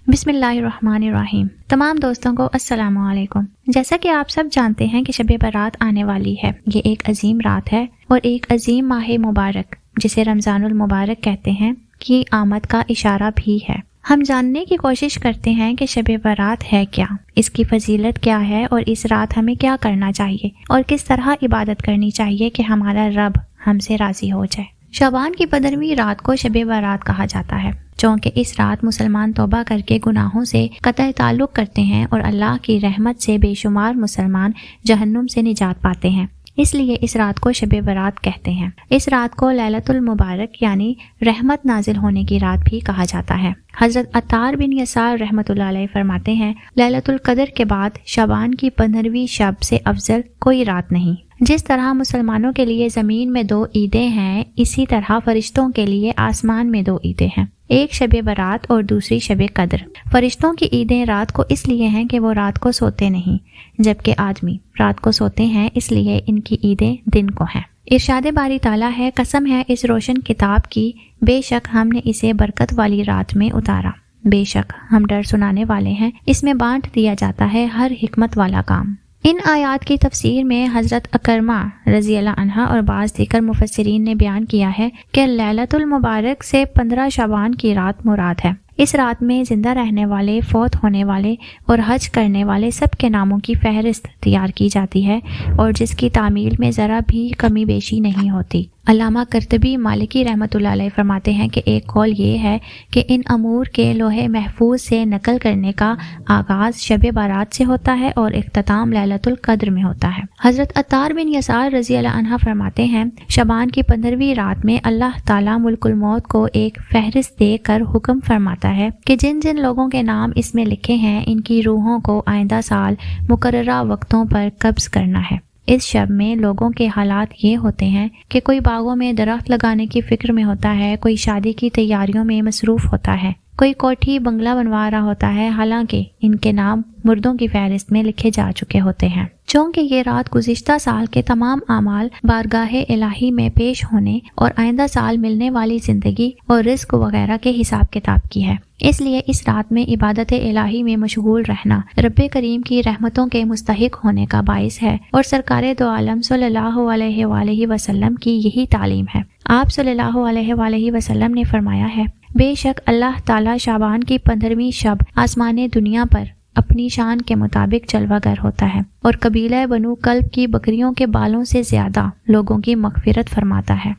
بسم اللہ الرحمن الرحیم۔ تمام دوستوں کو السلام علیکم۔ جیسا کہ آپ سب جانتے ہیں کہ شب برات آنے والی ہے۔ یہ ایک عظیم رات ہے اور ایک عظیم ماہ مبارک جسے رمضان المبارک کہتے ہیں کی آمد کا اشارہ بھی ہے۔ ہم جاننے کی کوشش کرتے ہیں کہ شب برات ہے کیا، اس کی فضیلت کیا ہے اور اس رات ہمیں کیا کرنا چاہیے اور کس طرح عبادت کرنی چاہیے کہ ہمارا رب ہم سے راضی ہو جائے۔ شعبان کی 15ویں رات کو شب برات کہا جاتا ہے، چونکہ اس رات مسلمان توبہ کر کے گناہوں سے قطع تعلق کرتے ہیں اور اللہ کی رحمت سے بے شمار مسلمان جہنم سے نجات پاتے ہیں، اس لیے اس رات کو شب برات کہتے ہیں۔ اس رات کو لیلۃ المبارک یعنی رحمت نازل ہونے کی رات بھی کہا جاتا ہے۔ حضرت عطار بن یسار رحمۃ اللہ علیہ فرماتے ہیں، لیلۃ القدر کے بعد شعبان کی 15ویں شب سے افضل کوئی رات نہیں۔ جس طرح مسلمانوں کے لیے زمین میں 2 عیدیں ہیں، اسی طرح فرشتوں کے لیے آسمان میں 2 عیدیں ہیں، ایک شب برات اور دوسری شب قدر۔ فرشتوں کی عیدیں رات کو اس لیے ہیں کہ وہ رات کو سوتے نہیں، جبکہ آدمی رات کو سوتے ہیں، اس لیے ان کی عیدیں دن کو ہیں۔ ارشاد باری تعالیٰ ہے، قسم ہے اس روشن کتاب کی، بے شک ہم نے اسے برکت والی رات میں اتارا، بے شک ہم ڈر سنانے والے ہیں، اس میں بانٹ دیا جاتا ہے ہر حکمت والا کام۔ ان آیات کی تفسیر میں حضرت اکرمہ رضی اللہ عنہ اور بعض دیگر مفسرین نے بیان کیا ہے کہ لیلۃ المبارک سے 15 شعبان کی رات مراد ہے۔ اس رات میں زندہ رہنے والے، فوت ہونے والے اور حج کرنے والے سب کے ناموں کی فہرست تیار کی جاتی ہے اور جس کی تعمیل میں ذرا بھی کمی بیشی نہیں ہوتی۔ علامہ قرطبی مالکی رحمۃ اللہ علیہ فرماتے ہیں کہ ایک قول یہ ہے کہ ان امور کے لوح محفوظ سے نقل کرنے کا آغاز شب برات سے ہوتا ہے اور اختتام لیلۃ القدر میں ہوتا ہے۔ حضرت عطار بن یسار رضی اللہ عنہ فرماتے ہیں، شعبان کی 15ویں رات میں اللہ تعالیٰ ملک الموت کو ایک فہرست دے کر حکم فرماتا ہے کہ جن جن لوگوں کے نام اس میں لکھے ہیں ان کی روحوں کو آئندہ سال مقررہ وقتوں پر قبض کرنا ہے۔ اس شب میں لوگوں کے حالات یہ ہوتے ہیں کہ کوئی باغوں میں درخت لگانے کی فکر میں ہوتا ہے، کوئی شادی کی تیاریوں میں مصروف ہوتا ہے، کوئی کوٹھی بنگلہ بنوا رہا ہوتا ہے، حالانکہ ان کے نام مردوں کی فہرست میں لکھے جا چکے ہوتے ہیں۔ چونکہ یہ رات گزشتہ سال کے تمام اعمال بارگاہ الہی میں پیش ہونے اور آئندہ سال ملنے والی زندگی اور رزق وغیرہ کے حساب کتاب کی ہے، اس لیے اس رات میں عبادت الہی میں مشغول رہنا رب کریم کی رحمتوں کے مستحق ہونے کا باعث ہے، اور سرکار دو عالم صلی اللہ علیہ وآلہ وسلم کی یہی تعلیم ہے۔ آپ صلی اللہ علیہ وآلہ وسلم نے فرمایا ہے، بے شک اللہ تعالیٰ شعبان کی 15ویں شب آسمان دنیا پر اپنی شان کے مطابق جلوہ گر ہوتا ہے اور قبیلہ بنو کلب کی بکریوں کے بالوں سے زیادہ لوگوں کی مغفرت فرماتا ہے۔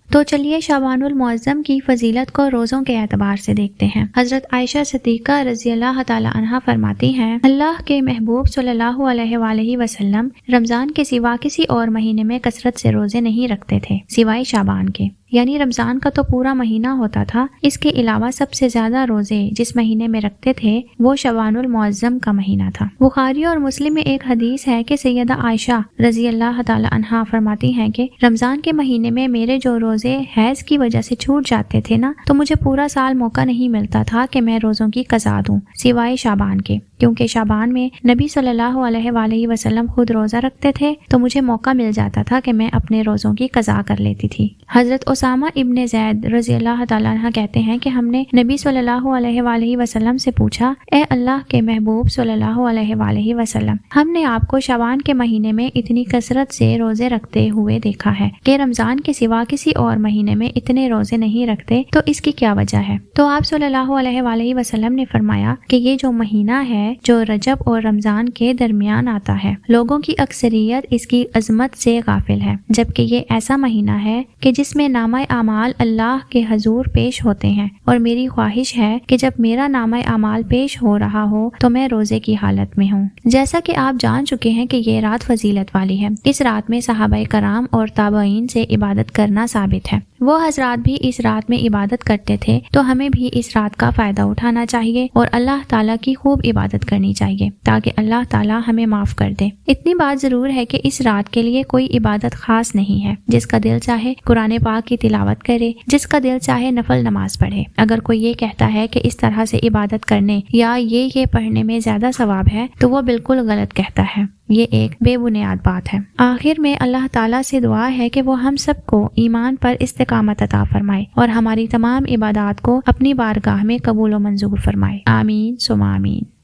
تو چلیے شعبان المعظم کی فضیلت کو روزوں کے اعتبار سے دیکھتے ہیں۔ حضرت عائشہ صدیقہ رضی اللہ تعالی عنہا فرماتی ہیں، اللہ کے محبوب صلی اللہ علیہ وآلہ وسلم رمضان کے سوا کسی اور مہینے میں کثرت سے روزے نہیں رکھتے تھے سوائے شعبان کے، یعنی رمضان کا تو پورا مہینہ ہوتا تھا، اس کے علاوہ سب سے زیادہ روزے جس مہینے میں رکھتے تھے وہ شعبان المعظم کا مہینہ تھا۔ بخاری اور مسلم میں ایک حدیث ہے کہ سیدہ عائشہ رضی اللہ تعالی عنہا فرماتی ہیں کہ رمضان کے مہینے میں میرے جو روزے حیض کی وجہ سے چھوٹ جاتے تھے نا، تو مجھے پورا سال موقع نہیں ملتا تھا کہ میں روزوں کی قضا دوں سوائے شعبان کے، کیونکہ شعبان میں نبی صلی اللہ علیہ وآلہ وسلم خود روزہ رکھتے تھے تو مجھے موقع مل جاتا تھا کہ میں اپنے روزوں کی قضا کر لیتی تھی۔ حضرت اسامہ ابن زید رضی اللہ تعالیٰ عنہ کہتے ہیں کہ ہم نے نبی صلی اللہ علیہ وآلہ وسلم سے پوچھا، اے اللہ کے محبوب صلی اللہ علیہ وآلہ وسلم، ہم نے آپ کو شعبان کے مہینے میں اتنی کثرت سے روزے رکھتے ہوئے دیکھا ہے کہ رمضان کے سوا کسی اور مہینے میں اتنے روزے نہیں رکھتے، تو اس کی کیا وجہ ہے؟ تو آپ صلی اللہ علیہ وآلہ وسلم نے فرمایا کہ یہ جو مہینہ ہے جو رجب اور رمضان کے درمیان آتا ہے، لوگوں کی اکثریت اس کی عظمت سے غافل ہے، جبکہ یہ ایسا مہینہ ہے کہ جس میں نامہ اعمال اللہ کے حضور پیش ہوتے ہیں، اور میری خواہش ہے کہ جب میرا نامہ اعمال پیش ہو رہا ہو تو میں روزے کی حالت میں ہوں۔ جیسا کہ آپ جان چکے ہیں کہ یہ رات فضیلت والی ہے، اس رات میں صحابہ کرام اور تابعین سے عبادت کرنا ثابت ہے، وہ حضرات بھی اس رات میں عبادت کرتے تھے، تو ہمیں بھی اس رات کا فائدہ اٹھانا چاہیے اور اللہ تعالیٰ کی خوب عبادت کرنی چاہیے تاکہ اللہ تعالیٰ ہمیں معاف کر دے۔ اتنی بات ضرور ہے کہ اس رات کے لیے کوئی عبادت خاص نہیں ہے، جس کا دل چاہے قرآن پاک کی تلاوت کرے، جس کا دل چاہے نفل نماز پڑھے۔ اگر کوئی یہ کہتا ہے کہ اس طرح سے عبادت کرنے یا یہ پڑھنے میں زیادہ ثواب ہے تو وہ بالکل غلط کہتا ہے۔ یہ ایک بے بنیاد بات ہے۔ آخر میں اللہ تعالیٰ سے دعا ہے کہ وہ ہم سب کو ایمان پر استقامت عطا فرمائے اور ہماری تمام عبادات کو اپنی بارگاہ میں قبول و منظور فرمائے۔ آمین ثم آمین۔